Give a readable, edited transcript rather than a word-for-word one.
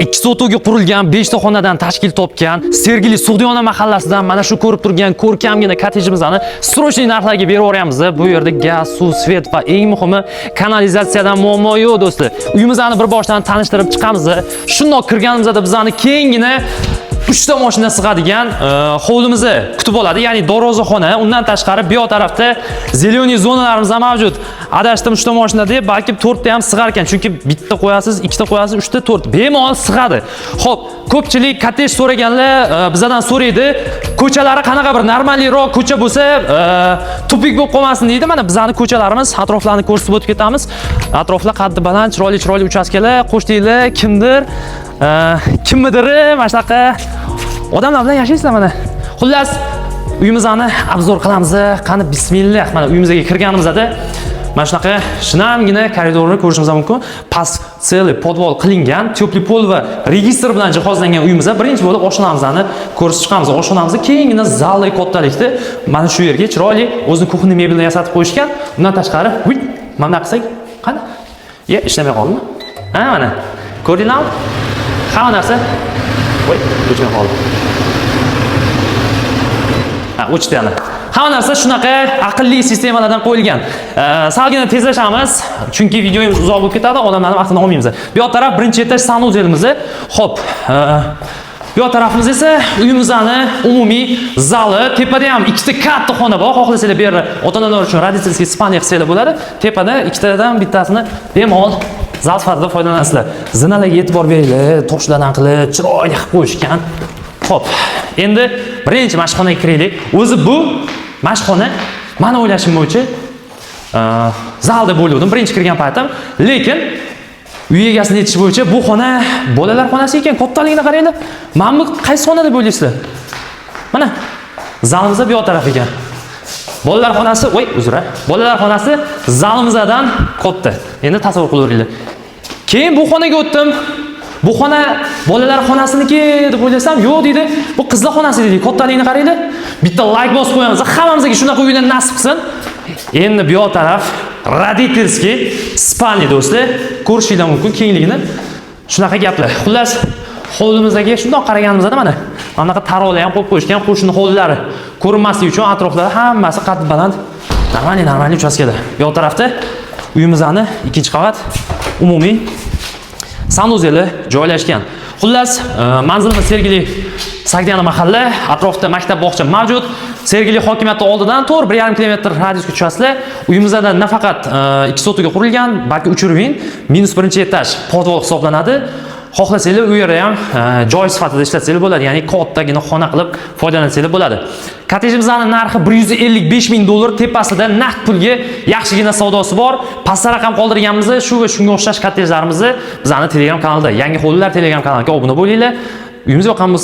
2 sotuga qurilgan 5 ta xonadan tashkil topgan Sergeli Sug'diyona mahallasidan mana shu ko'rib turgan ko'rkamgina kottejimizni srochniy narxlarga berib o'ryapmiz. Bu yerda gaz, suv, svet va eng muhimi kanalizatsiyadan muammo yo'q do'stlar. Uyimizni bir boshdan tanishtirib chiqamiz. Shundoq kirganimizda bizani keyingina 3 ta mashina sig'adigan hovlimizni kutib oladi, ya'ni darvozaxona. Undan tashqari bu yoq tarafda zeleniy zonalarimiz ham mavjud. Adashdim 3 ta mashina deb, balki 4 ta ham sig'ar ekan, chunki bitta qo'yasiz, 2 ta qo'yasiz, 3 ta, 4 bemalol sig'adi. Xo'p, ko'pchilik kottej so'raganlar bizdan so'raydi, ko'chalari qanaqa bir normalroq ko'cha bo'lsa, tupik bo'lib qolmasin deydi. Mana bizning ko'chalarimiz, atroflarni ko'rsatib o'tib ketamiz. Atroflar qaddi baland, chiroyli uchastkalar, qo'shnilar, kimnidir mana shunaqa odamlar bilan yashaysizlar mana. Xullas, uyimizni obzor qilamiz. Qani bismillah. Mana uyimizga kirganimizda mana shunaqa shinamgina koridorni ko'rishimiz mumkin. Past целый podvol qilingan, tepli pol va registr bilan jihozlangan uyimizda birinchi bo'lib oshxonamizni ko'rsatib chiqamiz. Oshxonamiz kengina zalli kattalikda. Mana shu yerga chiroyli o'zining kuxniy mebelni yasatib qo'yishgan. Undan tashqari, mana qilsak, qani? Ishlamay qoldimi? Ha, mana. Ko'rdinglarmi? Hamma narsa o'chmay qoldi. O'chdi yana. Hamma narsa shunaqa aqlli sistemalardan qo'yilgan. Salgina tezlashamiz, chunki videomiz uzoq bo'lib ketadi, odamlarning vaqtini olmaymiz. Bu yoq taraf birinchi etaj sanuzelimiz. Xo'p, bu yoq tarafimiz esa uyimizning umumiy zali. Tepada ham 2 ta katta xona bor. Xohlasanglar bu yerda ota-onalar uchun roditselskiy spalniya qilsanglar bo'ladi. Tepada 2 tadan bittasini bemalol zal sifatida foydalanasizlar. Zinalarga e'tibor beringlar, toshlardan qilib chiroyli qilib qo'yishgan. Xo'p, endi birinchi mashxonaga kiraylik. O'zi bu mashxona meni o'ylashim bo'yicha zalda bo'lgandim birinchi kirgan paytim, lekin uy egasini aytishi bo'yicha bu xona bolalar xonasi ekan. Kattaligini qaranglar. Mana bu qaysi xona deb o'ylaysizlar? Mana zalimiz bu yoq taraf ekan. Bolalar xonasi, bolalar xonasi zalimizdan katta. Endi tasavvur qilaveringlar. Keyin bu xonaga o'tdim. Bu xona bolalar xonasiniki deb o'ylasam, yo'q deydi. Bu qizlar xonasi deydi. Kattaligini qaranglar. Bitta like bosib qo'yamiz. Hammamizga shunaqa uydan nasib qilsin. Endi bu yoq taraf roditelskiy spalniya do'stlar. Ko'rishinglar mumkin kengligini. Shunaqa gaplar. Xullas, hovlimizga shundoq qaraganimizda mana bunaqa tarolar ham qo'yib qo'yishgan, qo'shni hovlilari ko'rinmasligi uchun atroflari hammasi qad baland, normalniy uchastkalar. Bu yoq tarafda uyimizning 2-qavat umumiy sanuzeli joylashgan. Xullas, manzilimiz Sergeli Sog'diyona mahalla, atrofda maktab, bog'cha mavjud. Sergeli hokimiyati oldidan 1,5 kilometr radiusga tushasizlar. Uyimizda nafaqat 2 sotuga qurilgan, balki uchiruv, -1 etaj podvol hisoblanadi. Xohlasanglar u yerda ham joy sifatida ishlatsanglar bo'ladi, ya'ni kattagina xona qilib foydalansanglar bo'ladi. Kottejimizning narxi $155,000, tepasida naqd pulga yaxshigina savdosi bor. Pastda raqam qoldirganmiz. Shu va shunga o'xshash kottejlarimizni bizning Telegram kanalda, Yangi hovlilar Telegram kanaliga obuna bo'linglar. Uyimiz yoqqan bo'lsa